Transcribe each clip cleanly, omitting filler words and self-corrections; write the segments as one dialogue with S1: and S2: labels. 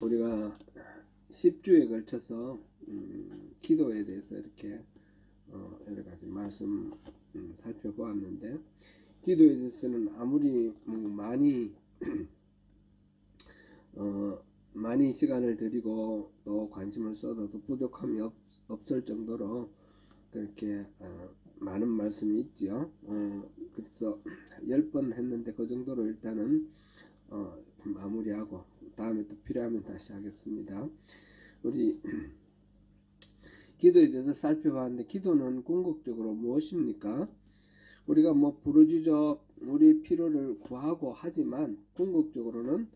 S1: 우리가 10주에 걸쳐서 기도에 대해서 이렇게 여러 가지 말씀 살펴보았는데, 기도에 대해서는 아무리 많이 시간을 들이고 또 관심을 쏟아도 부족함이 없을 정도로 그렇게 많은 말씀이 있죠. 그래서 10번 했는데 그 정도로 일단은 마무리하고 다음에 또 필요하면 다시 하겠습니다. 우리 기도에 대해서 살펴봤는데, 기도는 궁극적으로 무엇입니까? 우리가 부르짖어 우리 필요를 구하고 하지만 궁극적으로는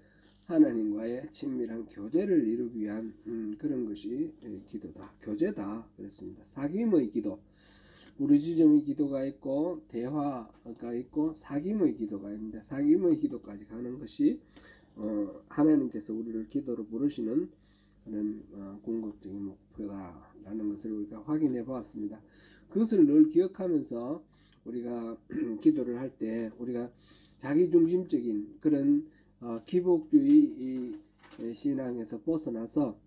S1: 하나님과의 친밀한 교제를 이루기 위한 그런 것이 기도다, 교제다 그랬습니다. 사귐의 기도, 부르짖음의 기도가 있고 대화가 있고 사귐의 기도가 있는데, 사귐의 기도까지 가는 것이 하나님께서 우리를 기도로 부르시는 그런 궁극적인 목표다라는 것을 우리가 확인해 보았습니다. 그것을 늘 기억하면서 우리가 기도를 할 때 우리가 자기중심적인 그런 기복주의 신앙에서 벗어나서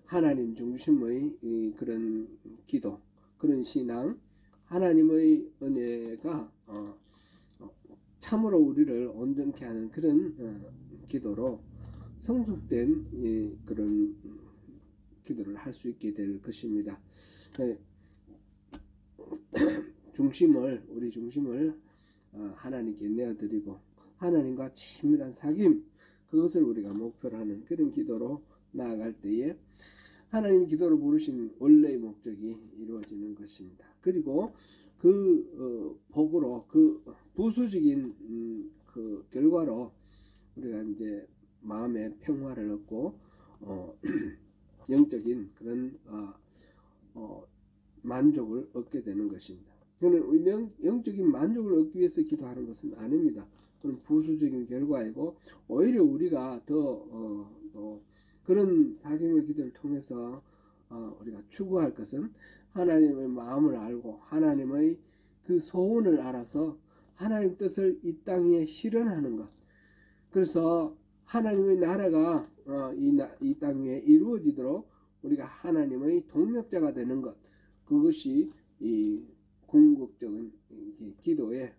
S1: 하나님 중심의 그런 기도, 그런 신앙, 하나님의 은혜가 참으로 우리를 온전케 하는 그런 기도로 성숙된 그런 기도를 할 수 있게 될 것입니다. 우리 중심을 하나님께 내어드리고 하나님과 친밀한 사귐, 그것을 우리가 목표로 하는 그런 기도로 나아갈 때에 하나님 기도로 부르신 원래의 목적이 이루어지는 것입니다. 그리고 그 복으로, 그 부수적인 그 결과로 우리가 이제 마음의 평화를 얻고 영적인 그런 만족을 얻게 되는 것입니다. 저는 영적인 만족을 얻기 위해서 기도하는 것은 아닙니다. 그런 부수적인 결과이고, 오히려 우리가 더 그런 사귐의 기도를 통해서 우리가 추구할 것은 하나님의 마음을 알고 하나님의 그 소원을 알아서 하나님 뜻을 이 땅에 실현하는 것. 그래서 하나님의 나라가 이 땅 위에 이루어지도록 우리가 하나님의 동력자가 되는 것, 그것이 이 궁극적인 기도의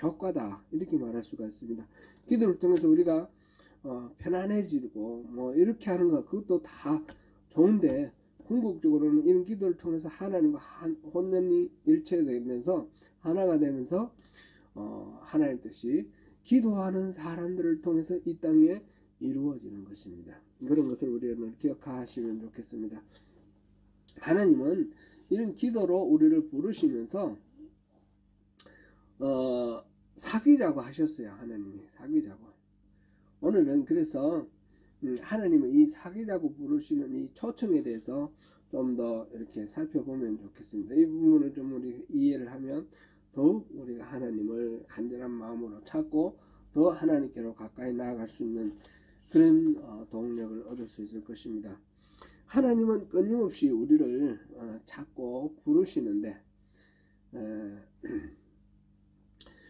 S1: 효과다, 이렇게 말할 수가 있습니다. 기도를 통해서 우리가 편안해지고 이렇게 하는 것, 그것도 다 좋은데, 궁극적으로는 이런 기도를 통해서 하나님과 혼연이 일체되면서 하나가 되면서 하나님 뜻이 기도하는 사람들을 통해서 이 땅에 이루어지는 것입니다. 그런 것을 우리는 기억하시면 좋겠습니다. 하나님은 이런 기도로 우리를 부르시면서 사귀자고 하셨어요. 하나님이 사귀자고. 오늘은 그래서 하나님의 이 사귀자고 부르시는 이 초청에 대해서 좀 더 이렇게 살펴보면 좋겠습니다. 이 부분을 좀 우리 이해를 하면 더욱 우리가 하나님을 간절한 마음으로 찾고 더 하나님께로 가까이 나아갈 수 있는 그런 동력을 얻을 수 있을 것입니다. 하나님은 끊임없이 우리를 찾고 부르시는데,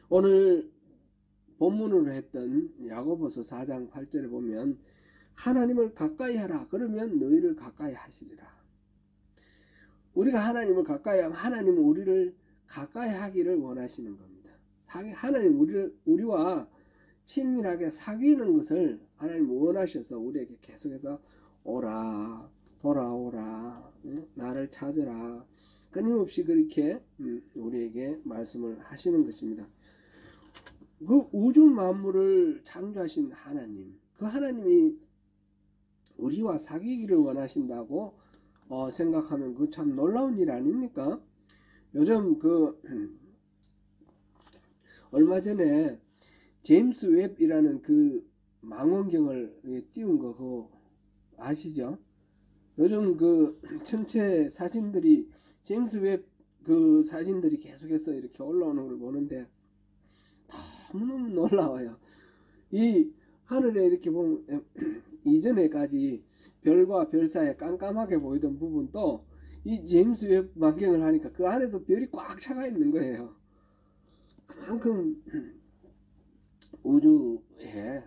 S1: 오늘 본문으로 했던 야고보서 4장 8절에 보면 하나님을 가까이 하라, 그러면 너희를 가까이 하시리라. 우리가 하나님을 가까이 하면 하나님은 우리를 가까이 하기를 원하시는 겁니다. 하나님 우리와 친밀하게 사귀는 것을 하나님 원하셔서 우리에게 계속해서 오라, 돌아오라, 나를 찾으라, 끊임없이 그렇게 우리에게 말씀을 하시는 것입니다. 그 우주 만물을 창조하신 하나님, 그 하나님이 우리와 사귀기를 원하신다고 생각하면 그 참 놀라운 일 아닙니까? 요즘 얼마 전에 제임스 웹이라는 그 망원경을 띄운 거 그거 아시죠? 요즘 그 천체 사진들이, 제임스 웹 그 사진들이 계속해서 이렇게 올라오는 걸 보는데 너무너무 놀라워요. 이 하늘에 이렇게 보면 이전에까지 별과 별 사이에 깜깜하게 보이던 부분도 이 제임스 웹 망경을 하니까 그 안에도 별이 꽉 차가 있는 거예요. 그만큼 우주에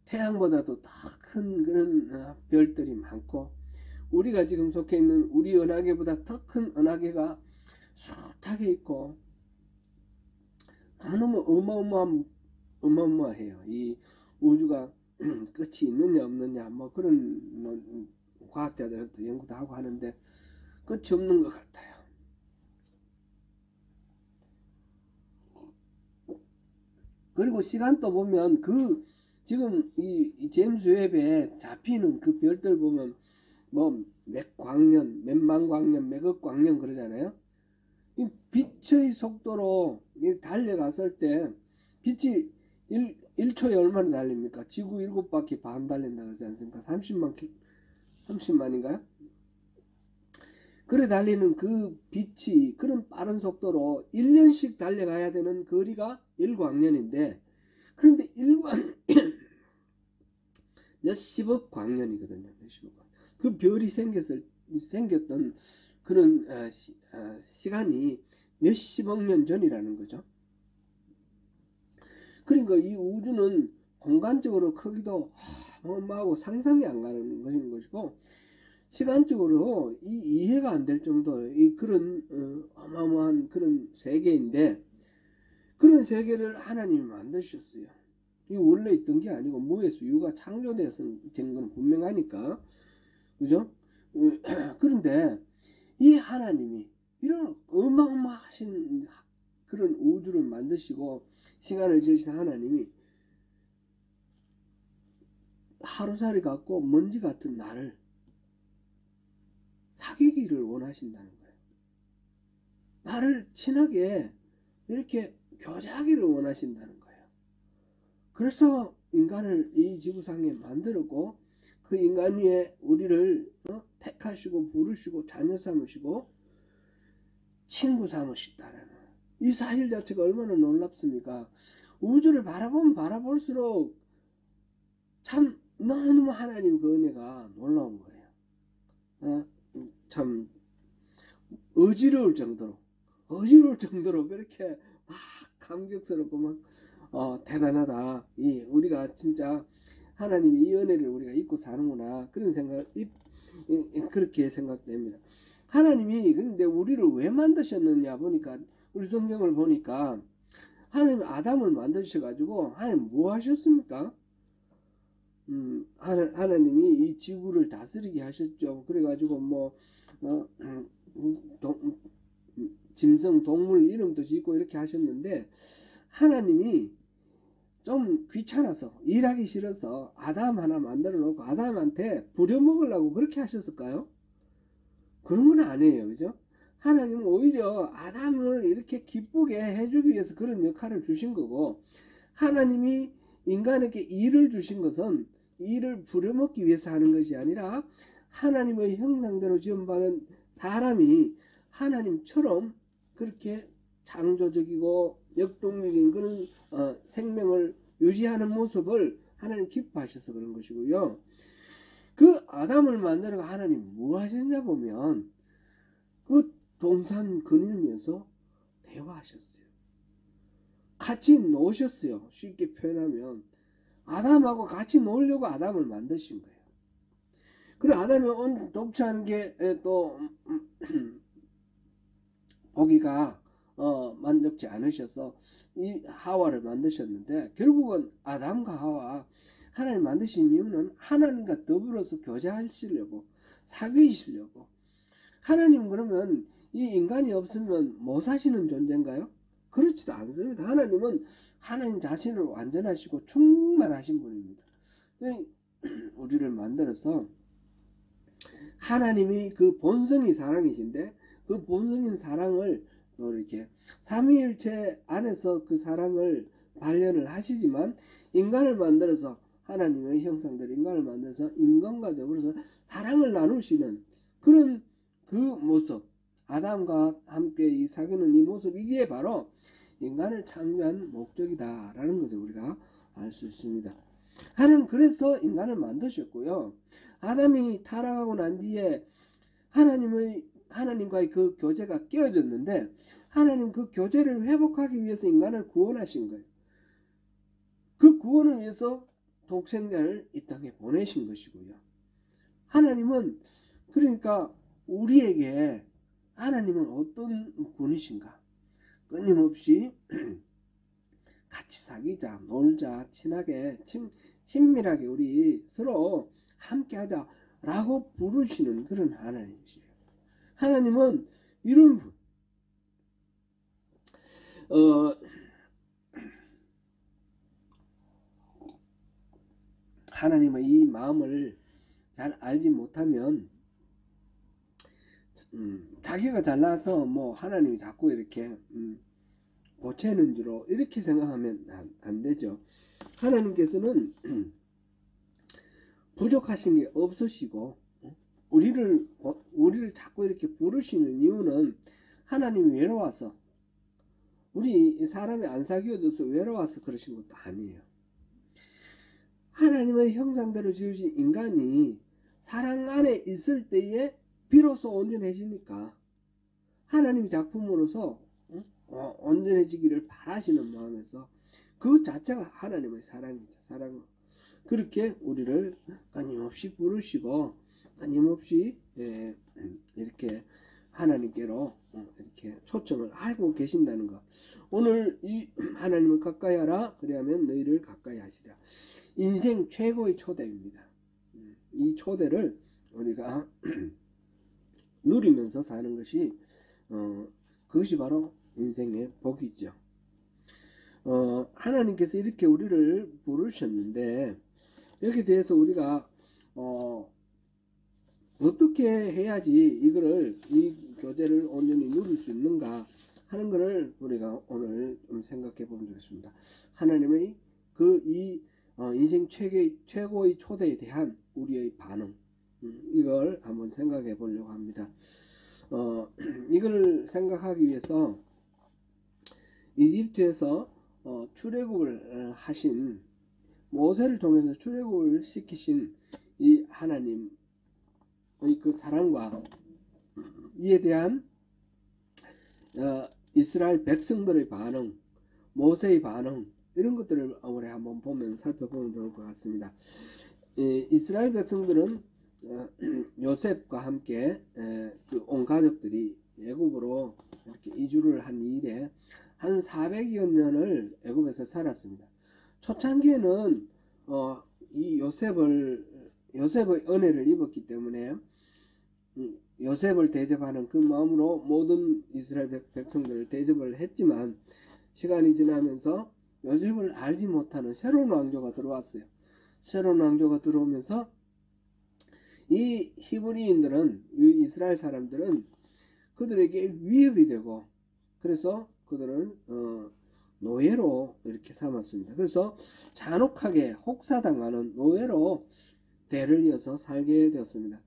S1: 태양보다도 더 큰 그런 별들이 많고, 우리가 지금 속해 있는 우리 은하계보다 더 큰 은하계가 숱하게 있고, 너무 어마어마해요. 이 우주가 끝이 있느냐 없느냐 뭐 그런 과학자들한테 연구도 하고 하는데 끝이 없는 것 같아요. 그리고 시간도 보면 지금 이 제임스 웹에 잡히는 그 별들 보면 뭐 몇 광년, 몇만 광년, 몇억 광년 그러잖아요. 이 빛의 속도로 달려갔을 때 빛이 1초에 얼마나 달립니까? 지구 7바퀴 반 달린다 그러지 않습니까? 30만인가요? 그래 달리는 그 빛이 그런 빠른 속도로 1년씩 달려가야 되는 거리가 1광년인데, 그런데 1광 몇십억 광년이거든요. 몇십억 광년. 그 별이 생겼던 그런 시간이 몇십억 년 전이라는 거죠. 그러니까 이 우주는 공간적으로 크기도 어마어마하고 상상이 안 가는 것인 것이고, 시간적으로 이해가 안 될 정도의 그런 어마어마한 그런 세계인데, 그런 세계를 하나님이 만드셨어요. 이 원래 있던 게 아니고 무에서 유가 창조돼서 된 건 분명하니까, 그죠? 그런데 이 하나님이 이런 어마어마하신 그런 우주를 만드시고 시간을 지으신 하나님이 하루살이 같고 먼지 같은 나를 사귀기를 원하신다는 거예요. 나를 친하게 이렇게 교제하기를 원하신다는 거예요. 그래서 인간을 이 지구상에 만들었고, 그 인간 위에 우리를 택하시고 부르시고 자녀 삼으시고 친구 삼으셨다는 이 사실 자체가 얼마나 놀랍습니까? 우주를 바라보면 바라볼수록 참 너무 하나님 그 은혜가 놀라운 거예요. 참 어지러울 정도로 그렇게 막 감격스럽고 막 대단하다. 우리가 진짜 하나님이 이 은혜를 우리가 잊고 사는구나, 그런 생각, 그렇게 생각됩니다. 하나님이 근데 우리를 왜 만드셨느냐 보니까, 우리 성경을 보니까 하나님 아담을 만드셔가지고 하나님 뭐 하셨습니까? 하나님이 이 지구를 다스리게 하셨죠. 그래가지고 짐승 동물 이름도 짓고 이렇게 하셨는데, 하나님이 좀 귀찮아서 일하기 싫어서 아담 하나 만들어 놓고 아담한테 부려먹으려고 그렇게 하셨을까요? 그런 건 아니에요. 그죠? 하나님은 오히려 아담을 이렇게 기쁘게 해주기 위해서 그런 역할을 주신 거고, 하나님이 인간에게 일을 주신 것은 일을 부려먹기 위해서 하는 것이 아니라, 하나님의 형상대로 지음받은 사람이 하나님처럼 그렇게 창조적이고 역동적인 그런 생명을 유지하는 모습을 하나님 기뻐하셔서 그런 것이고요. 그 아담을 만들어 하나님 뭐 하셨냐 보면, 그 동산 거닐면서 대화하셨어요. 같이 노셨어요. 쉽게 표현하면 아담하고 같이 놀려고 아담을 만드신 거예요. 그리고 아담이 독차하는 게 또 보기가 만족지 않으셔서 이 하와를 만드셨는데, 결국은 아담과 하와 하나님 만드신 이유는 하나님과 더불어서 교제하시려고, 사귀시려고. 하나님 그러면 이 인간이 없으면 못 사시는 존재인가요? 그렇지도 않습니다. 하나님은 하나님 자신을 완전하시고 충만하신 분입니다. 우리를 만들어서 하나님이 그 본성이 사랑이신데, 그 본성인 사랑을 또 이렇게 삼위일체 안에서 그 사랑을 발현을 하시지만, 인간을 만들어서 하나님의 형상대로 인간을 만들어서 인간과 더불어서 사랑을 나누시는 그런 그 모습, 아담과 함께 이 사귀는 이 모습, 이게 바로 인간을 창조한 목적이다라는 것을 우리가 알 수 있습니다. 하나님 그래서 인간을 만드셨고요. 아담이 타락하고 난 뒤에 하나님과의 그 교제가 깨어졌는데, 하나님 그 교제를 회복하기 위해서 인간을 구원하신 거예요. 그 구원을 위해서 독생자를 이 땅에 보내신 것이고요. 하나님은 그러니까 우리에게 하나님은 어떤 분이신가? 끊임없이 같이 사귀자, 놀자, 친하게, 친밀하게 우리 서로 함께하자 라고 부르시는 그런 하나님이시에요. 하나님은 이런 분, 하나님의 이 마음을 잘 알지 못하면 자기가 잘나서 뭐 하나님이 자꾸 이렇게 보채는 줄로 이렇게 생각하면 안 되죠. 하나님께서는 부족하신 게 없으시고 우리를 자꾸 이렇게 부르시는 이유는 하나님이 외로워서, 우리 사람이 안 사귀어져서 외로워서 그러신 것도 아니에요. 하나님의 형상대로 지으신 인간이 사랑 안에 있을 때에 비로소 온전해지니까 하나님 작품으로서 온전해지기를 바라시는 마음에서 그 자체가 하나님의 사랑이죠. 사랑은 그렇게 우리를 끊임없이 부르시고 끊임없이 이렇게 하나님께로 이렇게 초청을 하고 계신다는 것. 오늘 이 하나님을 가까이 하라 그리하면 너희를 가까이 하시라. 인생 최고의 초대입니다. 이 초대를 우리가 누리면서 사는 것이 그것이 바로 인생의 복이죠. 하나님께서 이렇게 우리를 부르셨는데 여기에 대해서 우리가 어떻게 해야지 이 교제를 온전히 누릴 수 있는가 하는 것을 우리가 오늘 좀 생각해 보면 되겠습니다. 하나님의 인생 최고의 초대에 대한 우리의 반응, 이걸 한번 생각해 보려고 합니다. 이걸 생각하기 위해서 이집트에서 출애굽을 하신, 모세를 통해서 출애굽을 시키신 이 하나님의 그 사랑과 이에 대한 이스라엘 백성들의 반응, 모세의 반응, 이런 것들을 우리 한번 살펴보면 좋을 것 같습니다. 이스라엘 백성들은 요셉과 함께 온 가족들이 애굽으로 이렇게 이주를 한 이래 한 400여 년을 애굽에서 살았습니다. 초창기에는 이 요셉의 은혜를 입었기 때문에 요셉을 대접하는 그 마음으로 모든 이스라엘 백성들을 대접을 했지만, 시간이 지나면서 요셉을 알지 못하는 새로운 왕조가 들어왔어요. 새로운 왕조가 들어오면서 이 히브리인들은, 이 이스라엘 사람들은 그들에게 위협이 되고, 그래서 그들은 노예로 이렇게 삼았습니다. 그래서 잔혹하게 혹사당하는 노예로 대를 이어서 살게 되었습니다.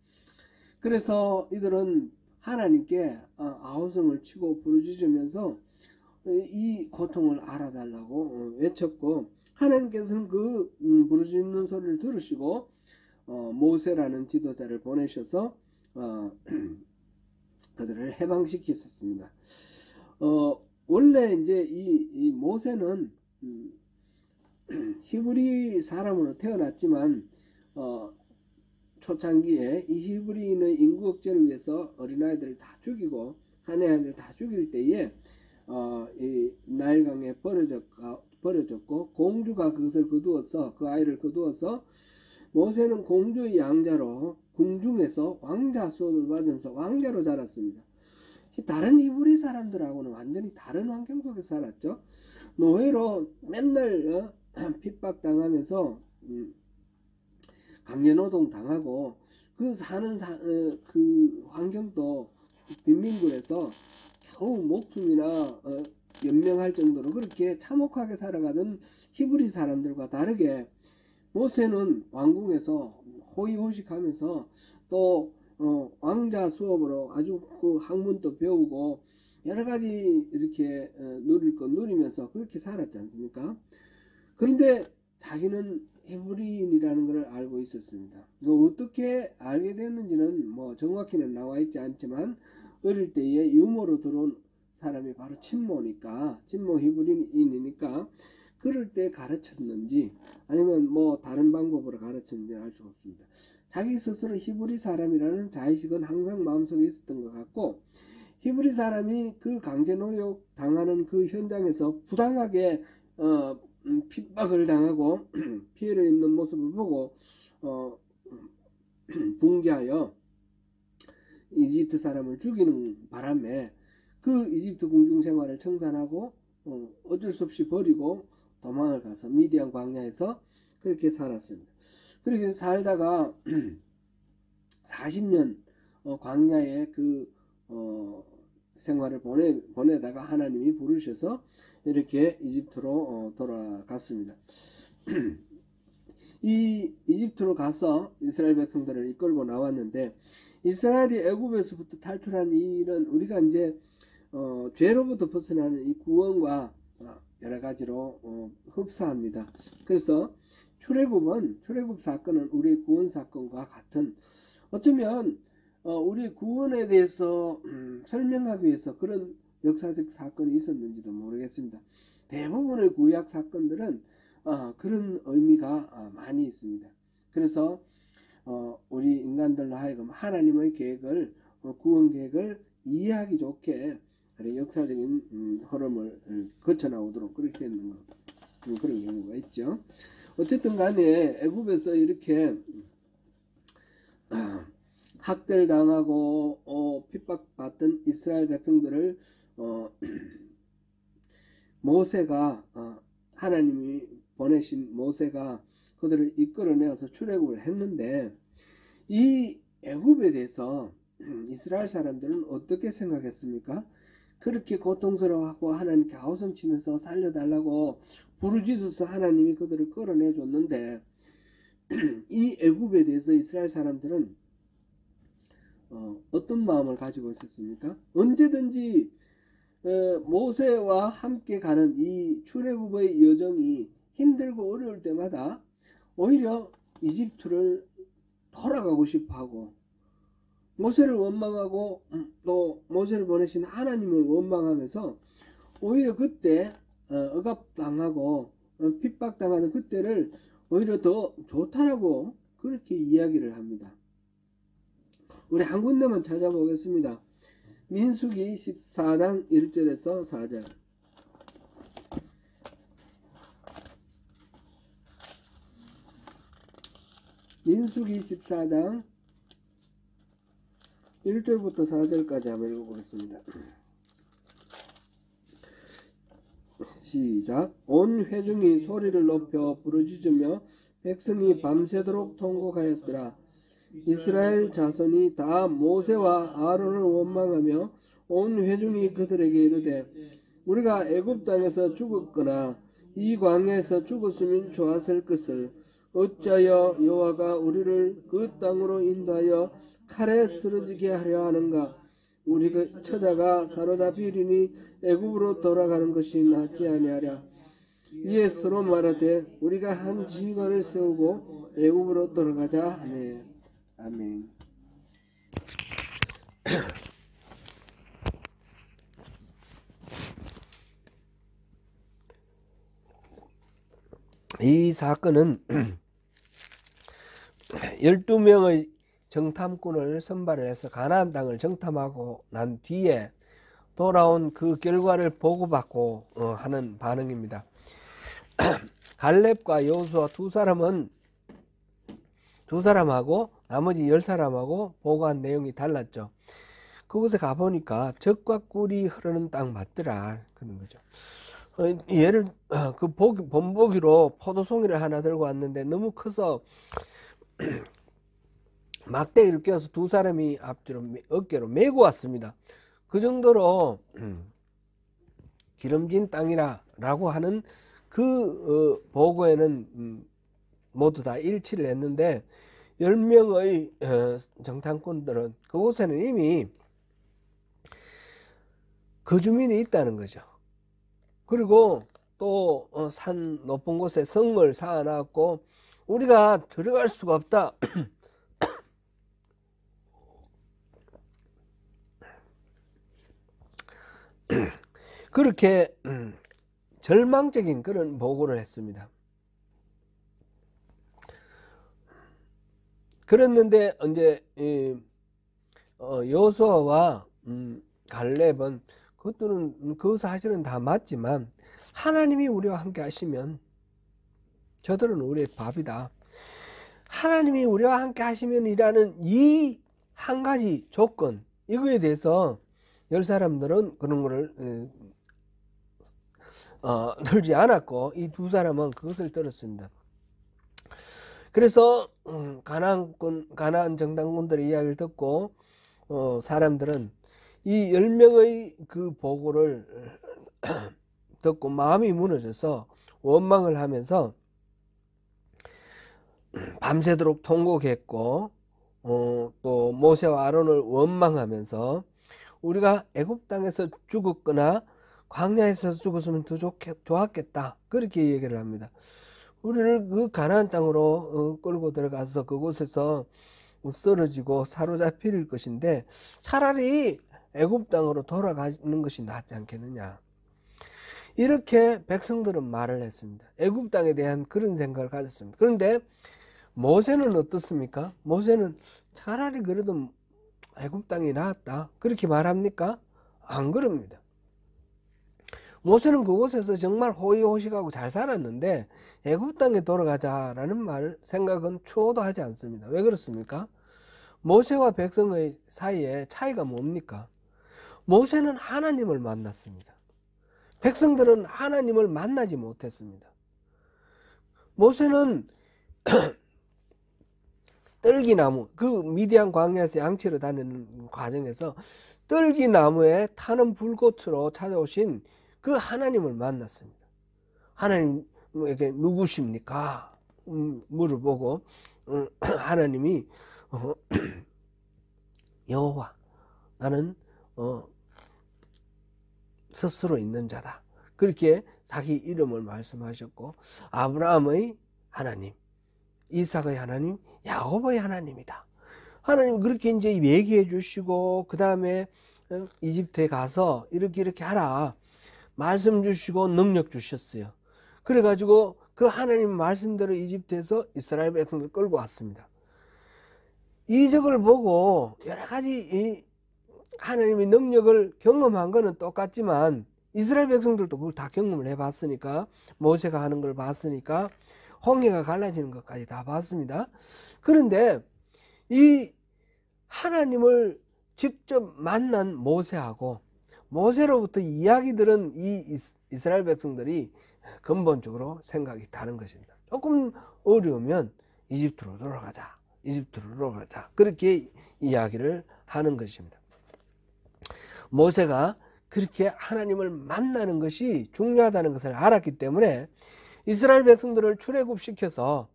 S1: 그래서 이들은 하나님께 아우성을 치고 부르짖으면서 이 고통을 알아달라고 외쳤고, 하나님께서는 그 부르짖는 소리를 들으시고 모세라는 지도자를 보내셔서 그들을 해방시키셨습니다. 원래 이제 이 모세는 히브리 사람으로 태어났지만 초창기에 이 히브리인의 인구 억제를 위해서 어린아이들을 다 죽이고 사내아이들을 다 죽일 때에 이 나일강에 버려졌고 공주가 그것을 거두어서, 그 아이를 거두어서 모세는 공주의 양자로 궁중에서 왕자 수업을 받으면서 왕자로 자랐습니다. 다른 히브리 사람들하고는 완전히 다른 환경 속에서 살았죠. 노예로 맨날 핍박당하면서 강제노동 당하고, 그 사는 그 환경도 빈민굴에서 겨우 목숨이나 연명할 정도로 그렇게 참혹하게 살아가던 히브리 사람들과 다르게 모세는 왕궁에서 호의호식하면서 또 왕자 수업으로 아주 그 학문도 배우고 여러 가지 이렇게 누릴 것 누리면서 그렇게 살았지 않습니까? 그런데 자기는 히브리인이라는 것을 알고 있었습니다. 이거 어떻게 알게 됐는지는 뭐 정확히는 나와 있지 않지만, 어릴 때에 유모로 들어온 사람이 바로 친모 히브리인이니까 그럴 때 가르쳤는지 아니면 뭐 다른 방법으로 가르쳤는지 알 수 없습니다. 자기 스스로 히브리 사람이라는 자의식은 항상 마음속에 있었던 것 같고, 히브리 사람이 그 강제노역 당하는 그 현장에서 부당하게 핍박을 당하고 피해를 입는 모습을 보고 붕괴하여 이집트 사람을 죽이는 바람에 그 이집트 궁중생활을 청산하고 어쩔 수 없이 버리고 도망을 가서 미디안 광야에서 그렇게 살았습니다. 그렇게 살다가 40년 광야에 그 생활을 보내다가 하나님이 부르셔서 이렇게 이집트로 돌아갔습니다. 이 이집트로 가서 이스라엘 백성들을 이끌고 나왔는데, 이스라엘이 애굽에서부터 탈출한 일은 우리가 이제 죄로부터 벗어나는 이 구원과 여러 가지로 흡사합니다. 그래서 출애굽 사건은 우리의 구원 사건과 같은, 어쩌면 우리 구원에 대해서 설명하기 위해서 그런 역사적 사건이 있었는지도 모르겠습니다. 대부분의 구약 사건들은 그런 의미가 많이 있습니다. 그래서 우리 인간들로 하여금 하나님의 계획을, 구원 계획을 이해하기 좋게 역사적인 흐름을 거쳐 나오도록 그렇게 했는 것, 그런 경우가 있죠. 어쨌든 간에 애굽에서 이렇게 학대당하고 핍박받던 이스라엘 백성들을 모세가, 하나님이 보내신 모세가 그들을 이끌어내어서 출애굽을 했는데, 이 애굽에 대해서 이스라엘 사람들은 어떻게 생각했습니까? 그렇게 고통스러워하고 하나님께 아우성치면서 살려달라고 부르짖어서 하나님이 그들을 끌어내줬는데, 이 애굽에 대해서 이스라엘 사람들은 어떤 마음을 가지고 있었습니까? 언제든지 모세와 함께 가는 이 출애굽의 여정이 힘들고 어려울 때마다 오히려 이집트를 돌아가고 싶어하고, 모세를 원망하고 또 모세를 보내신 하나님을 원망하면서 오히려 그때 억압당하고 핍박당하는 그때를 오히려 더 좋다라고 그렇게 이야기를 합니다. 우리 한 군데만 찾아보겠습니다. 민수기 14장 1절에서 4절. 민수기 14장 1절부터 4절까지 한번 읽어보겠습니다. 시작. 온 회중이 소리를 높여 부르짖으며 백성이 밤새도록 통곡하였더라. 이스라엘 자손이 다 모세와 아론을 원망하며 온 회중이 그들에게 이르되, 우리가 애굽 땅에서 죽었거나 이 광야에서 죽었으면 좋았을 것을 어찌하여 여호와가 우리를 그 땅으로 인도하여 칼에 쓰러지게 하려 하는가? 우리 그 처자가 사로잡히리니 애굽으로 돌아가는 것이 낫지 아니하랴. 이에 서로 말하되 우리가 한 지휘관을 세우고 애굽으로 돌아가자 하매. 아멘. 이 사건은 12명의 정탐꾼을 선발을 해서 가나안 땅을 정탐하고 난 뒤에 돌아온 그 결과를 보고받고 하는 반응입니다. 갈렙과 여호수아 두 사람하고 나머지 10사람하고 보고한 내용이 달랐죠. 그곳에 가보니까 젖과 꿀이 흐르는 땅 맞더라, 그런 거죠. 얘를 본보기로 포도송이를 하나 들고 왔는데 너무 커서 막대기를 껴서 두 사람이 앞뒤로 어깨로 메고 왔습니다. 그 정도로 기름진 땅이라고 하는 그 보고에는 모두 다 일치를 했는데, 10명의 정탐꾼들은 그곳에는 이미 거주민이 있다는 거죠. 그리고 또 산 높은 곳에 성을 쌓아놨고 우리가 들어갈 수가 없다. 그렇게 절망적인 그런 보고를 했습니다. 그랬는데 이제 여호수아와 갈렙은 그것들은 그 사실은 다 맞지만 하나님이 우리와 함께 하시면 저들은 우리의 밥이다. 하나님이 우리와 함께 하시면이라는 이 한 가지 조건, 이거에 대해서 열 사람들은 그런 거를 들지 않았고 이 두 사람은 그것을 들었습니다. 그래서 가나안 정탐꾼들의 이야기를 듣고 사람들은 이 10명의 그 보고를 듣고 마음이 무너져서 원망을 하면서 밤새도록 통곡했고 또 모세와 아론을 원망하면서 우리가 애굽 땅에서 죽었거나 광야에서 죽었으면 더 좋았겠다, 그렇게 얘기를 합니다. 우리를 그 가나안 땅으로 끌고 들어가서 그곳에서 쓰러지고 사로잡힐 것인데 차라리 애굽 땅으로 돌아가는 것이 낫지 않겠느냐, 이렇게 백성들은 말을 했습니다. 애굽 땅에 대한 그런 생각을 가졌습니다. 그런데 모세는 어떻습니까? 모세는 차라리 그래도 애굽 땅이 나았다, 그렇게 말합니까? 안 그럽니다. 모세는 그곳에서 정말 호의호식하고 잘 살았는데 애굽 땅에 돌아가자라는 생각은 추호도 하지 않습니다. 왜 그렇습니까? 모세와 백성의 사이에 차이가 뭡니까? 모세는 하나님을 만났습니다. 백성들은 하나님을 만나지 못했습니다. 모세는 떨기나무, 그 미디안 광야에서 양치러 다니는 과정에서 떨기나무에 타는 불꽃으로 찾아오신 그 하나님을 만났습니다. 하나님에게 누구십니까? 물어보고 하나님이 여호와, 나는 스스로 있는 자다, 그렇게 자기 이름을 말씀하셨고 아브라함의 하나님, 이삭의 하나님, 야곱의 하나님이다. 하나님 그렇게 이제 얘기해 주시고 그 다음에 이집트에 가서 이렇게 하라 말씀 주시고 능력 주셨어요. 그래가지고 그 하나님 말씀대로 이집트에서 이스라엘 백성을 끌고 왔습니다. 이적을 보고 여러 가지 하나님의 능력을 경험한 거는 똑같지만 이스라엘 백성들도 그걸 다 경험을 해봤으니까, 모세가 하는 걸 봤으니까, 홍해가 갈라지는 것까지 다 봤습니다. 그런데 이 하나님을 직접 만난 모세하고 모세로부터 이야기 들은 이 이스라엘 백성들이 근본적으로 생각이 다른 것입니다. 조금 어려우면 이집트로 돌아가자, 이집트로 돌아가자, 그렇게 이야기를 하는 것입니다. 모세가 그렇게 하나님을 만나는 것이 중요하다는 것을 알았기 때문에 이스라엘 백성들을 출애굽시켜서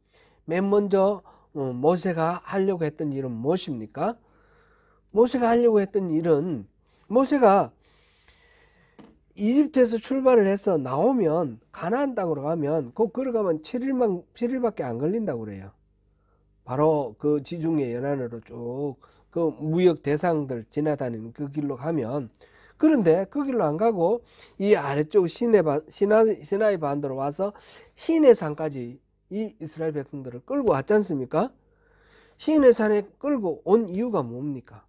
S1: 맨 먼저 모세가 하려고 했던 일은 무엇입니까? 모세가 하려고 했던 일은, 모세가 이집트에서 출발을 해서 나오면 가나안 땅으로 가면 그 걸어가면 7일밖에 안 걸린다고 그래요. 바로 그 지중해 연안으로 쭉 그 무역 대상들 지나다니는 그 길로 가면, 그런데 그 길로 안 가고 이 아래쪽 시나이 반도로 와서 시내산까지 이 이스라엘 백성들을 끌고 왔지 않습니까? 시내산에 끌고 온 이유가 뭡니까?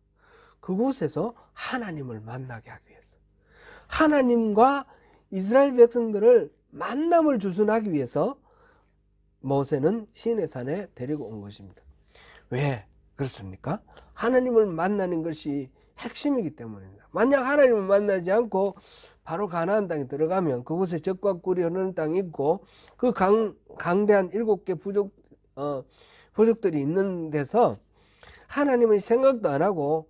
S1: 그곳에서 하나님을 만나게 하기 위해서, 하나님과 이스라엘 백성들을 만남을 주선하기 위해서 모세는 시내산에 데리고 온 것입니다. 왜 그렇습니까? 하나님을 만나는 것이 핵심이기 때문입니다. 만약 하나님을 만나지 않고 바로 가나안 땅에 들어가면 그곳에 젖과 꿀이 흐르는 땅이 있고 그 강대한 7개 부족들이 있는 데서 하나님의 생각도 안 하고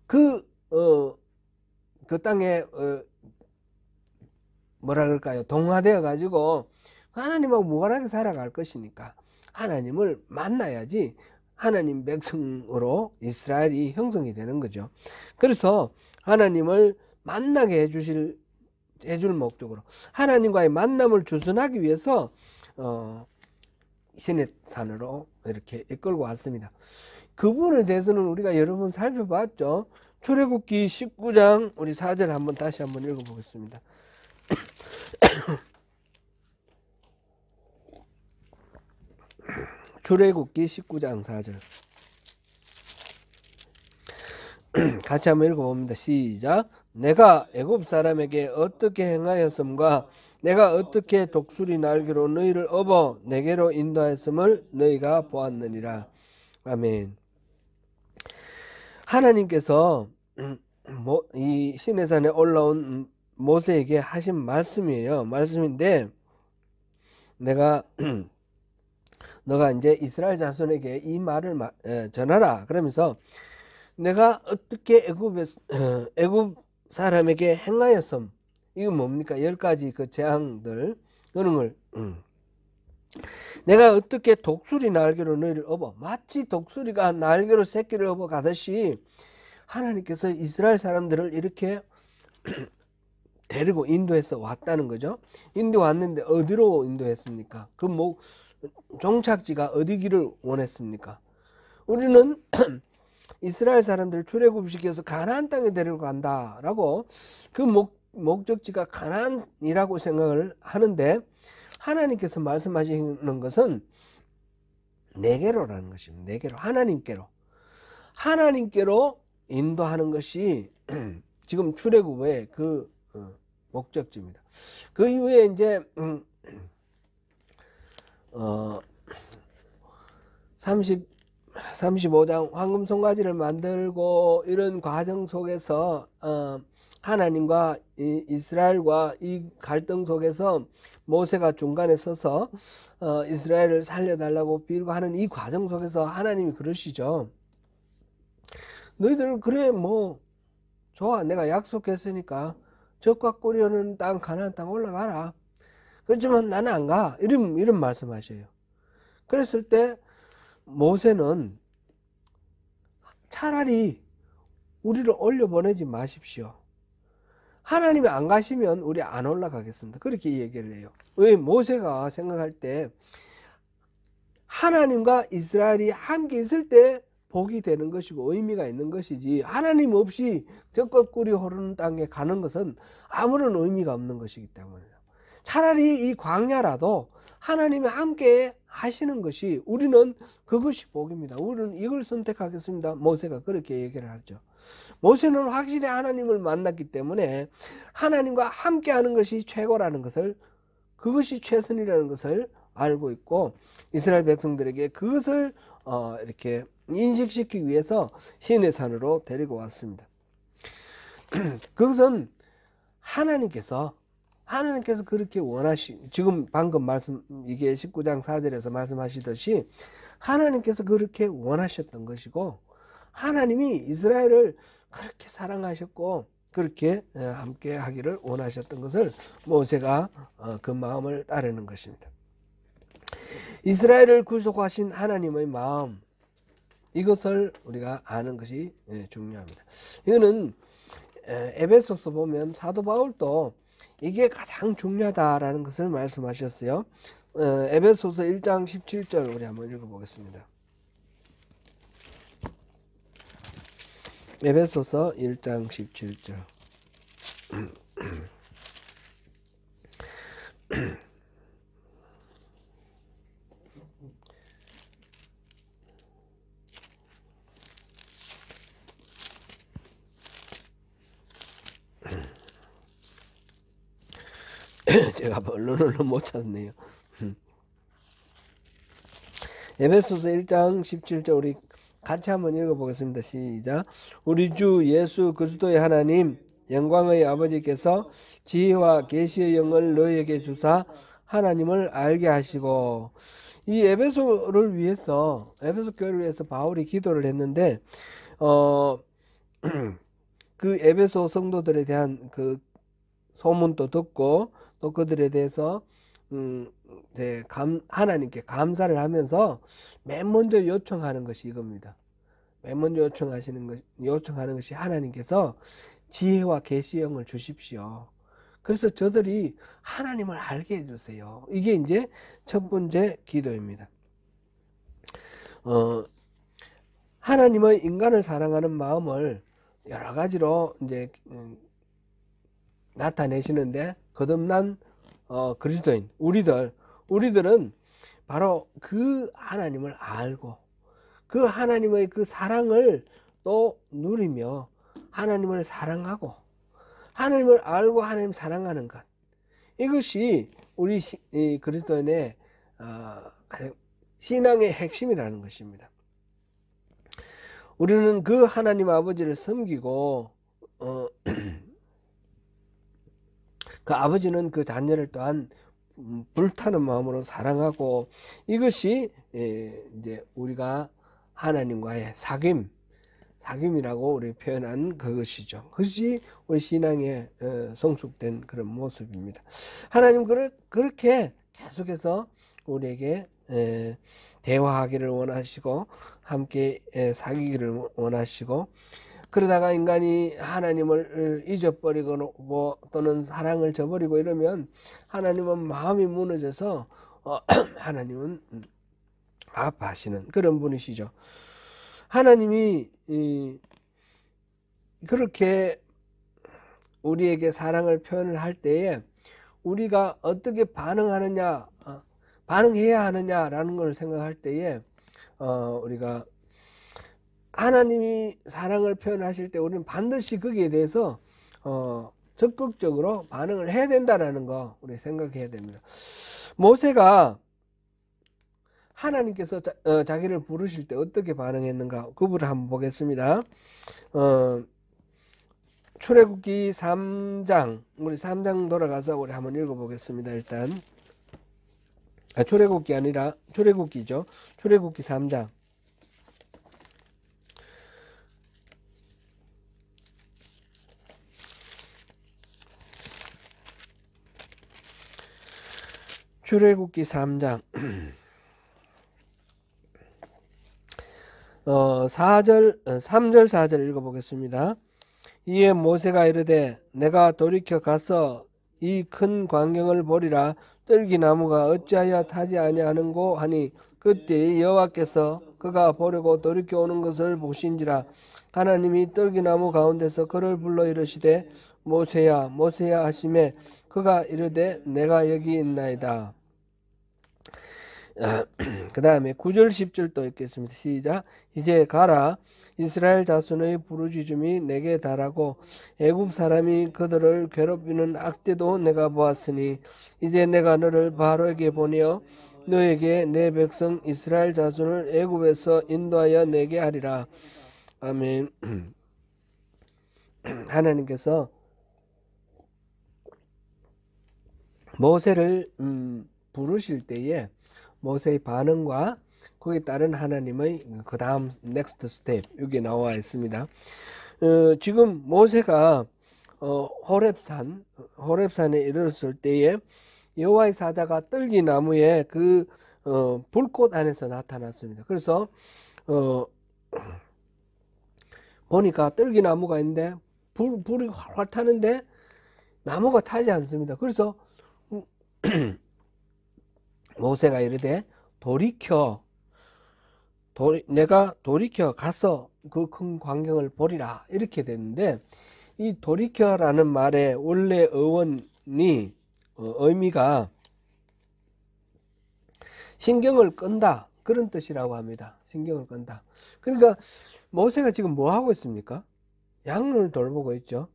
S1: 그 땅에 뭐라 그럴까요? 동화되어 가지고 하나님하고 무관하게 살아갈 것이니까 하나님을 만나야지 하나님 백성으로 이스라엘이 형성이 되는 거죠. 그래서 하나님을 만나게 해줄 목적으로 하나님과의 만남을 주선하기 위해서 시내산으로 이렇게 이끌고 왔습니다. 그 부분에 대해서는 우리가 여러 번 살펴봤죠. 출애굽기 19장 우리 4절 한번 다시 한번 읽어보겠습니다. 출애굽기 19장 4절 같이 한번 읽어봅니다. 시작. 내가 애굽 사람에게 어떻게 행하였음과 내가 어떻게 독수리 날개로 너희를 업어 내게로 인도하였음을 너희가 보았느니라. 아멘. 하나님께서 이 시내산에 올라온 모세에게 하신 말씀이에요. 말씀인데 너가 이제 이스라엘 자손에게 이 말을 전하라. 그러면서 내가 어떻게 애굽 사람에게 행하였음. 이거 뭡니까? 10가지 그 재앙들 그런 걸 내가 어떻게 독수리 날개로 너희를 업어 마치 독수리가 날개로 새끼를 업어 가듯이 하나님께서 이스라엘 사람들을 이렇게 데리고 인도해서 왔다는 거죠. 인도 왔는데 어디로 인도했습니까? 그 종착지가 어디기를 원했습니까? 우리는 이스라엘 사람들을 출애굽시켜서 가나안 땅에 데리고 간다라고 그 목적지가 가나안이라고 생각을 하는데 하나님께서 말씀하시는 것은 내게로라는 것입니다. 내게로 하나님께로 인도하는 것이 지금 출애굽의 그 목적지입니다. 그 이후에 이제 35장 황금 송아지를 만들고 이런 과정 속에서 하나님과 이스라엘과 이 갈등 속에서 모세가 중간에 서서 이스라엘을 살려달라고 빌고 하는 이 과정 속에서 하나님이 그러시죠. 너희들 그래 좋아, 내가 약속했으니까 적과 꿀이 땅 가나안 땅 올라가라. 그렇지만 나는 안 가. 이런 말씀하셔요. 그랬을 때 모세는 차라리 우리를 올려보내지 마십시오. 하나님이 안 가시면 우리 안 올라가겠습니다. 그렇게 얘기를 해요. 왜? 모세가 생각할 때 하나님과 이스라엘이 함께 있을 때 복이 되는 것이고 의미가 있는 것이지 하나님 없이 적과 꿀이 흐르는 땅에 가는 것은 아무런 의미가 없는 것이기 때문에요. 차라리 이 광야라도 하나님이 함께 하시는 것이 우리는 그것이 복입니다. 우리는 이걸 선택하겠습니다. 모세가 그렇게 얘기를 하죠. 모세는 확실히 하나님을 만났기 때문에 하나님과 함께 하는 것이 최고라는 것을 그것이 최선이라는 것을 알고 있고 이스라엘 백성들에게 그것을 이렇게 인식시키기 위해서 시내산으로 데리고 왔습니다. 그것은 하나님께서 그렇게 지금 방금 이게 19장 4절에서 말씀하시듯이 하나님께서 그렇게 원하셨던 것이고 하나님이 이스라엘을 그렇게 사랑하셨고 그렇게 함께 하기를 원하셨던 것을 모세가 그 마음을 따르는 것입니다. 이스라엘을 구속하신 하나님의 마음, 이것을 우리가 아는 것이 중요합니다. 이거는 에베소서 보면 사도 바울도 이게 가장 중요하다라는 것을 말씀하셨어요. 에베소서 1장 17절 우리 한번 읽어보겠습니다. 에베소서 1장 17절 제가 본론을 못 찾네요. 에베소서 1장 17절 우리 같이 한번 읽어보겠습니다. 시작. 우리 주 예수 그리스도의 하나님 영광의 아버지께서 지혜와 계시의 영을 너희에게 주사 하나님을 알게 하시고 이 에베소를 위해서 에베소 교회를 위해서 바울이 기도를 했는데 그 에베소 성도들에 대한 그 소문도 듣고 또 그들에 대해서 하나님께 감사를 하면서 맨 먼저 요청하는 것이 이겁니다. 맨 먼저 요청하는 것이 하나님께서 지혜와 계시의 영을 주십시오. 그래서 저들이 하나님을 알게 해주세요. 이게 이제 첫 번째 기도입니다. 하나님의 인간을 사랑하는 마음을 여러 가지로 이제 나타내시는데 거듭난 그리스도인 우리들은 바로 그 하나님을 알고 그 하나님의 그 사랑을 또 누리며 하나님을 사랑하고 하나님을 알고 하나님 사랑하는 것, 이것이 우리 그리스도인의 신앙의 핵심이라는 것입니다. 우리는 그 하나님 아버지를 섬기고 그 아버지는 그 자녀를 또한 불타는 마음으로 사랑하고, 이것이 이제 우리가 하나님과의 사귐이라고 우리 표현한 그것이죠. 그것이 우리 신앙에 성숙된 그런 모습입니다. 하나님 그렇게 계속해서 우리에게 대화하기를 원하시고 함께 사귀기를 원하시고, 그러다가 인간이 하나님을 잊어버리고 또는 사랑을 저버리고 이러면 하나님은 마음이 무너져서 하나님은 아파하시는 그런 분이시죠. 하나님이 그렇게 우리에게 사랑을 표현을 할 때에 우리가 어떻게 반응해야 하느냐라는 걸 생각할 때에 우리가 하나님이 사랑을 표현하실 때 우리는 반드시 거기에 대해서 적극적으로 반응을 해야 된다는 거 우리 생각해야 됩니다. 모세가 하나님께서 자기를 부르실 때 어떻게 반응했는가, 그 부분을 한번 보겠습니다. 출애굽기 3장, 우리 3장 돌아가서 우리 한번 읽어보겠습니다. 일단 출애굽기 아니라 출애굽기죠. 출애굽기 3장. 출애굽기 3장 3절 4절 읽어보겠습니다. 이에 모세가 이르되 내가 돌이켜 가서 이 큰 광경을 보리라. 떨기나무가 어찌하여 타지 아니하는고 하니 그때 여호와께서 그가 보려고 돌이켜 오는 것을 보신지라. 하나님이 떨기나무 가운데서 그를 불러 이르시되 모세야 모세야 하시매 그가 이르되 내가 여기 있나이다. 그 다음에 9절 10절 또 읽겠습니다. 시작. 이제 가라. 이스라엘 자손의 부르짖음이 내게 달하고 애굽 사람이 그들을 괴롭히는 악대도 내가 보았으니 이제 내가 너를 바로에게 보내어 너에게 내 백성 이스라엘 자손을 애굽에서 인도하여 내게 하리라. 아멘. 하나님께서 모세를 부르실 때에 모세의 반응과 거기에 따른 하나님의 그 다음 넥스트 스텝, 여기 나와 있습니다. 지금 모세가 호렙산에 이르렀을 때에 여호와의 사자가 떨기나무에 그 불꽃 안에서 나타났습니다. 그래서 보니까 떨기나무가 있는데 불이 활활 타는데 나무가 타지 않습니다. 그래서 모세가 이르되 내가 돌이켜 가서 그 큰 광경을 보리라, 이렇게 됐는데, 이 돌이켜라는 말의 원래 어원이 의미가 신경을 끈다, 그런 뜻이라고 합니다. 신경을 끈다. 그러니까 모세가 지금 뭐 하고 있습니까? 양을 돌보고 있죠.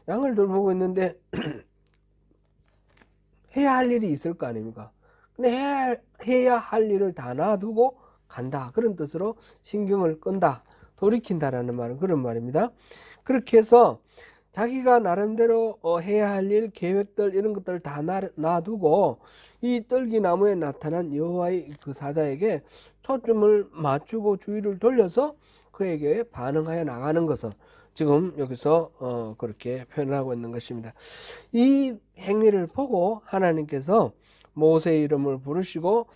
S1: 양을 돌보고 있는데 해야 할 일이 있을 거 아닙니까? 근데 해야 할 일을 다 놔두고 간다, 그런 뜻으로 신경을 끈다, 돌이킨다라는 말은 그런 말입니다. 그렇게 해서 자기가 나름대로 해야 할 일, 계획들 이런 것들을 다 놔두고 이 떨기나무에 나타난 여호와의 그 사자에게 초점을 맞추고 주의를 돌려서 그에게 반응하여 나가는 것을 지금 여기서 그렇게 표현하고 있는 것입니다. 이 행위를 보고 하나님께서 모세의 이름을 부르시고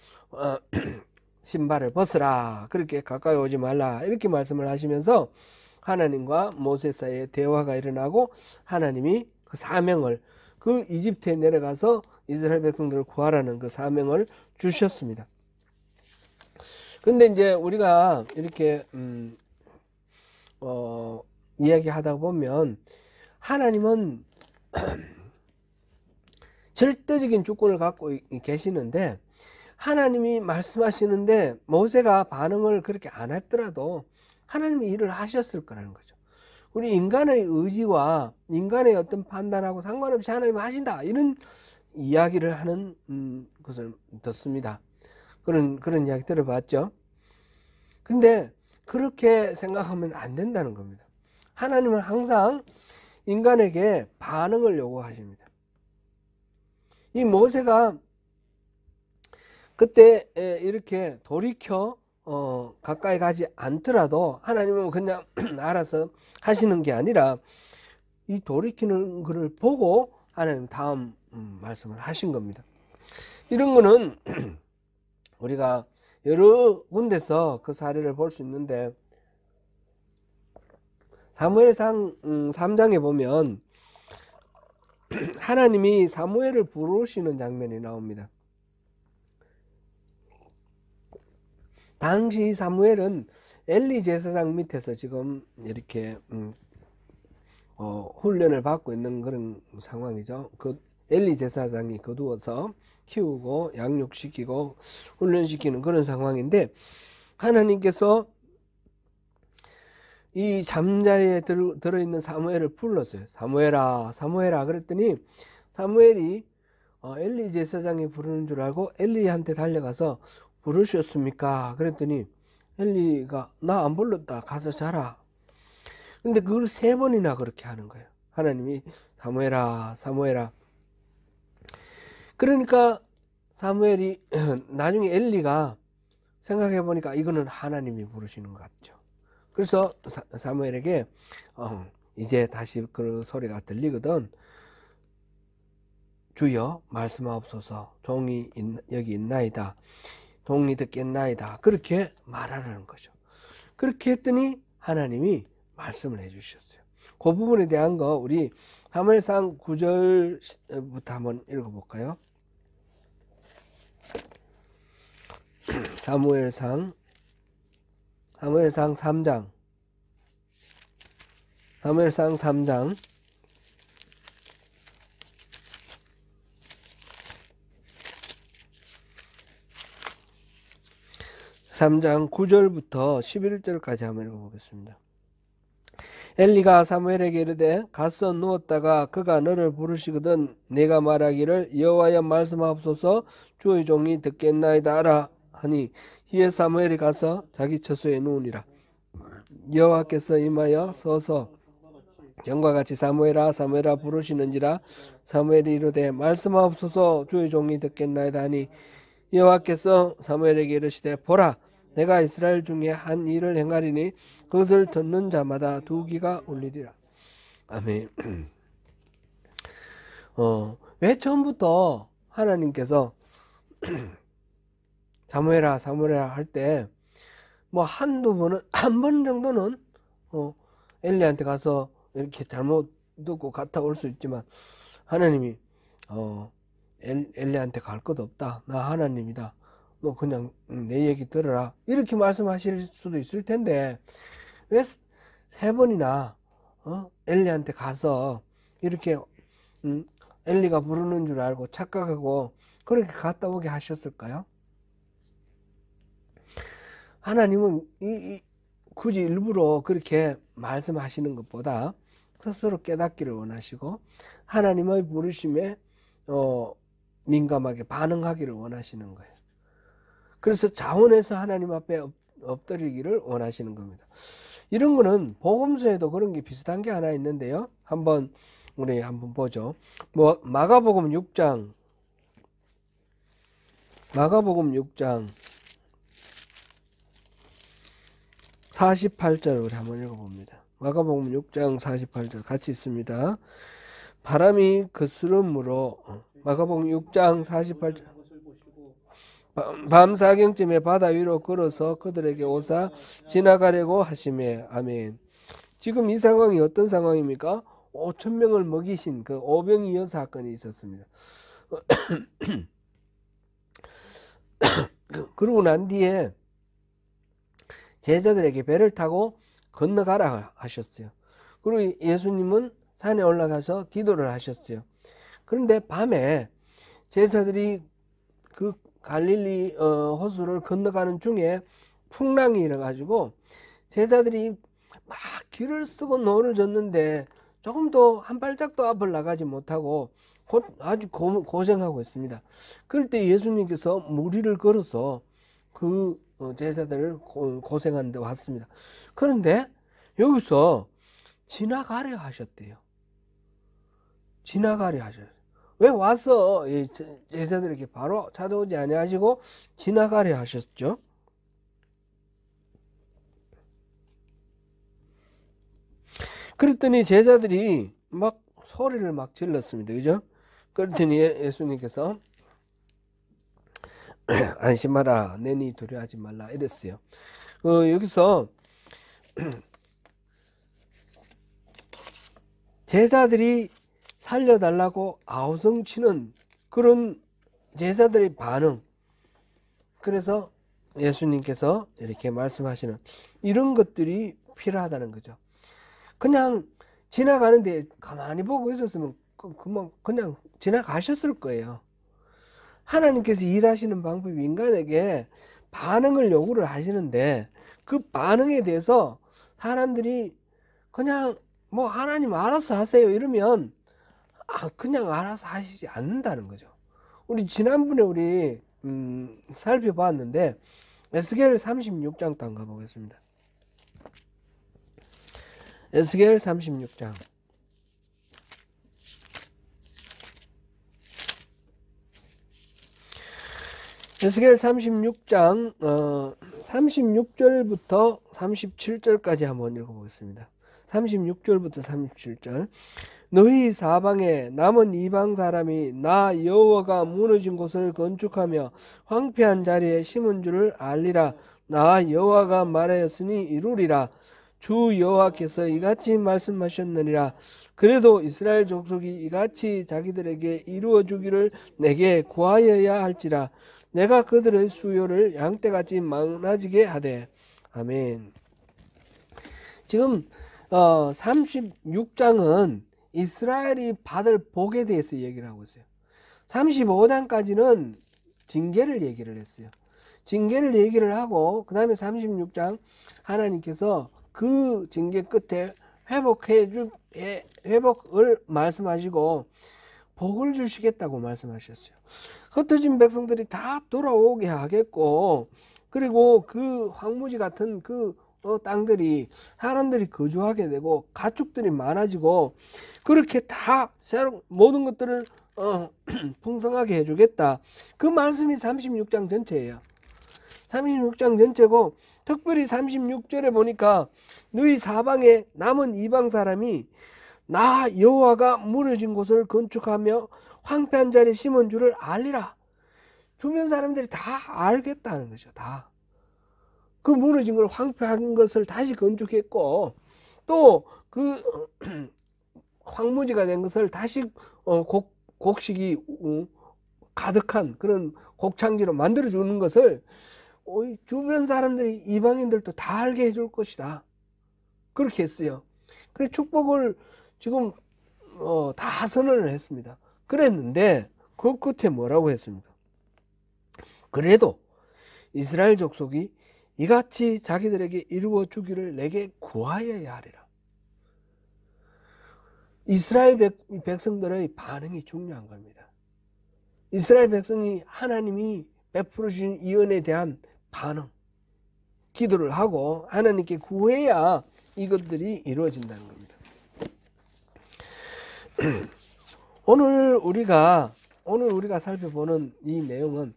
S1: 신발을 벗으라, 그렇게 가까이 오지 말라, 이렇게 말씀을 하시면서 하나님과 모세 사이에 대화가 일어나고 하나님이 그 사명을, 그 이집트에 내려가서 이스라엘 백성들을 구하라는 그 사명을 주셨습니다. 근데 이제 우리가 이렇게 이야기하다 보면 하나님은 절대적인 주권을 갖고 계시는데 하나님이 말씀하시는데 모세가 반응을 그렇게 안 했더라도 하나님이 일을 하셨을 거라는 거죠. 우리 인간의 의지와 인간의 어떤 판단하고 상관없이 하나님이 하신다, 이런 이야기를 하는 것을 듣습니다. 그런 이야기 들어봤죠. 근데 그렇게 생각하면 안 된다는 겁니다. 하나님은 항상 인간에게 반응을 요구하십니다. 이 모세가 그때 이렇게 돌이켜 가까이 가지 않더라도 하나님은 그냥 알아서 하시는 게 아니라 이 돌이키는 것을 보고 하나님 다음 말씀을 하신 겁니다. 이런 거는 우리가 여러 군데서 그 사례를 볼 수 있는데, 사무엘상 3장에 보면 하나님이 사무엘을 부르시는 장면이 나옵니다. 당시 사무엘은 엘리 제사장 밑에서 지금 이렇게 훈련을 받고 있는 그런 상황이죠. 그 엘리 제사장이 거두어서 키우고 양육시키고 훈련시키는 그런 상황인데, 하나님께서 이 잠자리에 들어있는 사무엘을 불렀어요. 사무엘아, 사무엘아. 그랬더니 사무엘이 엘리 제사장이 부르는 줄 알고 엘리한테 달려가서 부르셨습니까? 그랬더니 엘리가 나 안 불렀다, 가서 자라. 근데 그걸 3번이나 그렇게 하는 거예요. 하나님이 사무엘아, 사무엘아. 그러니까 사무엘이 나중에 엘리가 생각해 보니까 이거는 하나님이 부르시는 것 같죠. 그래서 사무엘에게 이제 다시 그 소리가 들리거든. 주여 말씀하옵소서. 종이 여기 있나이다. 종이 듣겠나이다. 그렇게 말하라는 거죠. 그렇게 했더니 하나님이 말씀을 해주셨어요. 그 부분에 대한 거 우리 사무엘상 9절부터 한번 읽어볼까요? 사무엘상 3장. 사무엘상 3장 9절부터 11절까지 한번 읽어보겠습니다. 엘리가 사무엘에게 이르되 가서 누웠다가 그가 너를 부르시거든 내가 말하기를 여호와여 말씀하옵소서 주의 종이 듣겠나이다 하라 하니 이에 사무엘이 가서 자기 처소에 누우니라. 여호와께서 임하여 서서 전과 같이 사무엘아 사무엘아 부르시는지라. 사무엘이 이르되 말씀하옵소서 주의 종이 듣겠나이다 하니 여호와께서 사무엘에게 이르시되 보라 내가 이스라엘 중에 한 일을 행하리니 그것을 듣는 자마다 2귀가 울리리라. 아멘. 왜 처음부터 하나님께서 사무엘아 사무엘아 할 때 뭐 한두 번은 한 번 정도는 엘리한테 가서 이렇게 잘못 듣고 갔다 올 수 있지만 하나님이 엘리한테 갈 것 없다. 나 하나님이다. 너 그냥 내 얘기 들어라. 이렇게 말씀하실 수도 있을 텐데 왜 3번이나 엘리한테 가서 이렇게 엘리가 부르는 줄 알고 착각하고 그렇게 갔다 오게 하셨을까요? 하나님은 굳이 일부러 그렇게 말씀하시는 것보다 스스로 깨닫기를 원하시고 하나님의 부르심에 민감하게 반응하기를 원하시는 거예요. 그래서 자원해서 하나님 앞에 엎드리기를 원하시는 겁니다. 이런 거는 복음서에도 그런 게 비슷한 게 하나 있는데요. 우리 한번 보죠. 마가복음 6장 48절 우리 한번 읽어봅니다. 마가복음 6장 48절 같이 있습니다. 바람이 거스름으로 마가복음 6장 48절 밤 4경쯤에 바다 위로 걸어서 그들에게 오사 지나가려고 하시매. 아멘. 지금 이 상황이 어떤 상황입니까? 5,000명을 먹이신 그 오병이어 사건이 있었습니다. 그러고 난 뒤에 제자들에게 배를 타고 건너가라 하셨어요. 그리고 예수님은 산에 올라가서 기도를 하셨어요. 그런데 밤에 제자들이 그 갈릴리 호수를 건너가는 중에 풍랑이 일어가지고 제자들이 막 길을 쓰고 노를 젓는데 조금 더 한 발짝도 앞을 나가지 못하고 아주 고생하고 있습니다. 그럴 때 예수님께서 무리를 걸어서 그 제자들을 고생하는 데 왔습니다. 그런데 여기서 지나가려 하셨대요. 지나가려 하셨어요. 왜 와서 제자들에게 바로 찾아오지 아니하시고 지나가려 하셨죠? 그랬더니 제자들이 막 소리를 막 질렀습니다. 그죠? 그랬더니 예수님께서 안심하라, 내니 두려워하지 말라 이랬어요. 여기서 제자들이 살려달라고 아우성치는 그런 제자들의 반응. 그래서 예수님께서 이렇게 말씀하시는 이런 것들이 필요하다는 거죠. 그냥 지나가는데 가만히 보고 있었으면 그냥 지나가셨을 거예요. 하나님께서 일하시는 방법이 인간에게 반응을 요구를 하시는데 그 반응에 대해서 사람들이 그냥 뭐 하나님 알아서 하세요 이러면 그냥 알아서 하시지 않는다는 거죠. 우리 지난번에 우리 살펴봤는데 에스겔 36장 또 한번 가보겠습니다. 에스겔 36장. 에스겔 36장 36절부터 37절까지 한번 읽어보겠습니다. 36절부터 37절. 너희 사방에 남은 이방 사람이 나 여호와가 무너진 곳을 건축하며 황폐한 자리에 심은 줄을 알리라. 나 여호와가 말하였으니 이루리라. 주 여호와께서 이같이 말씀하셨느니라. 그래도 이스라엘 족속이 이같이 자기들에게 이루어 주기를 내게 구하여야 할지라. 내가 그들의 수요를 양떼같이 많아지게 하되. 아멘. 지금 36장은 이스라엘이 받을 복에 대해서 얘기를 하고 있어요. 35장까지는 징계를 얘기를 했어요. 징계를 얘기를 하고 그 다음에 36장 하나님께서 그 징계 끝에 회복을 말씀하시고 복을 주시겠다고 말씀하셨어요. 흩어진 백성들이 다 돌아오게 하겠고, 그리고 그 황무지 같은 그 땅들이 사람들이 거주하게 되고 가축들이 많아지고 그렇게 다 모든 것들을 풍성하게 해주겠다. 그 말씀이 36장 전체예요. 36장 전체고 특별히 36절에 보니까 너희 사방에 남은 이방 사람이 나 여호와가 무너진 곳을 건축하며 황폐한 자리에 심은 줄을 알리라. 주변 사람들이 다 알겠다는 거죠. 다. 그 무너진 걸 황폐한 것을 다시 건축했고 또 그 황무지가 된 것을 다시 곡식이 가득한 그런 곡창지로 만들어주는 것을 주변 사람들이 이방인들도 다 알게 해줄 것이다. 그렇게 했어요. 그래서 축복을 지금 다 선언을 했습니다. 그랬는데 그 끝에 뭐라고 했습니까? 그래도 이스라엘 족속이 이같이 자기들에게 이루어 주기를 내게 구하여야 하리라. 이스라엘 백성들의 반응이 중요한 겁니다. 이스라엘 백성이 하나님이 베풀어 주신 이 은혜에 대한 반응, 기도를 하고 하나님께 구해야 이것들이 이루어진다는 겁니다. 오늘 우리가 살펴보는 이 내용은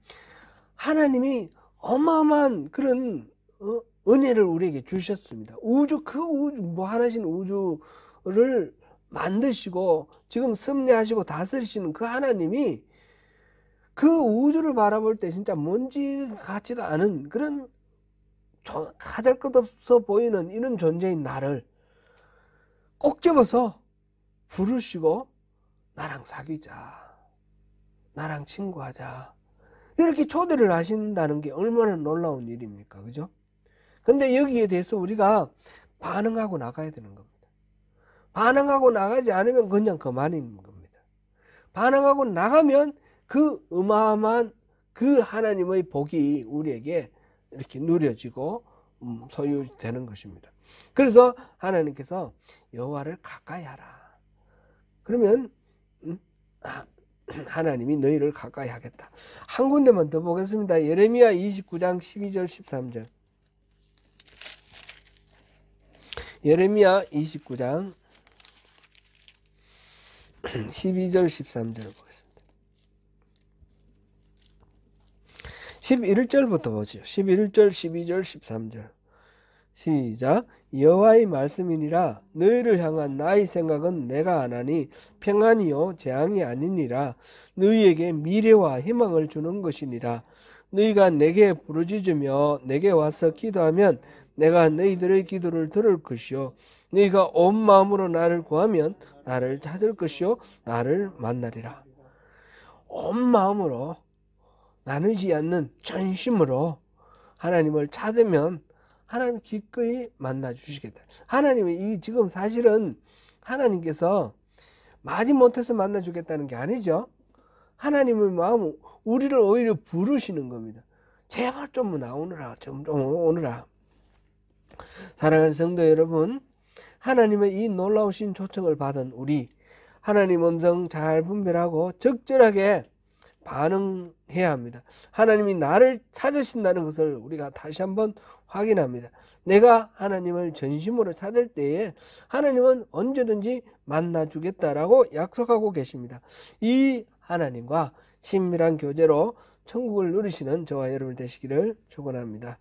S1: 하나님이 어마어마한 그런 은혜를 우리에게 주셨습니다. 무한하신 우주를 만드시고 지금 섭리하시고 다스리시는 그 하나님이 그 우주를 바라볼 때 진짜 먼지 같지도 않은 그런 하잘것없어 보이는 이런 존재인 나를 꼭 집어서 부르시고 나랑 사귀자, 나랑 친구하자, 이렇게 초대를 하신다는 게 얼마나 놀라운 일입니까? 그죠? 근데 여기에 대해서 우리가 반응하고 나가야 되는 겁니다. 반응하고 나가지 않으면 그냥 그만인 겁니다. 반응하고 나가면 그 어마어마한 그 하나님의 복이 우리에게 이렇게 누려지고 소유되는 것입니다. 그래서 하나님께서 여호와를 가까이 하라. 그러면 하나님이 너희를 가까이 하겠다. 한 군데만 더 보겠습니다. 예레미야 29장 12절 13절. 예레미야 29장 12절 13절을 보겠습니다. 11절부터 보죠. 11절 12절 13절 시작. 여호와의 말씀이니라. 너희를 향한 나의 생각은 내가 안하니 평안이요 재앙이 아니니라. 너희에게 미래와 희망을 주는 것이니라. 너희가 내게 부르짖으며 내게 와서 기도하면 내가 너희들의 기도를 들을 것이요 너희가 온 마음으로 나를 구하면 나를 찾을 것이요 나를 만나리라. 온 마음으로 나누지 않는 전심으로 하나님을 찾으면 하나님 기꺼이 만나 주시겠다. 하나님은 이 지금 사실은 하나님께서 마지못해서 만나 주겠다는 게 아니죠. 하나님의 마음은 우리를 오히려 부르시는 겁니다. 제발 좀 나오느라, 좀 오느라. 사랑하는 성도 여러분, 하나님의 이 놀라우신 초청을 받은 우리, 하나님 음성 잘 분별하고 적절하게 반응해야 합니다. 하나님이 나를 찾으신다는 것을 우리가 다시 한번 확인합니다. 내가 하나님을 전심으로 찾을 때에 하나님은 언제든지 만나주겠다라고 약속하고 계십니다. 이 하나님과 친밀한 교제로 천국을 누리시는 저와 여러분 되시기를 축원합니다.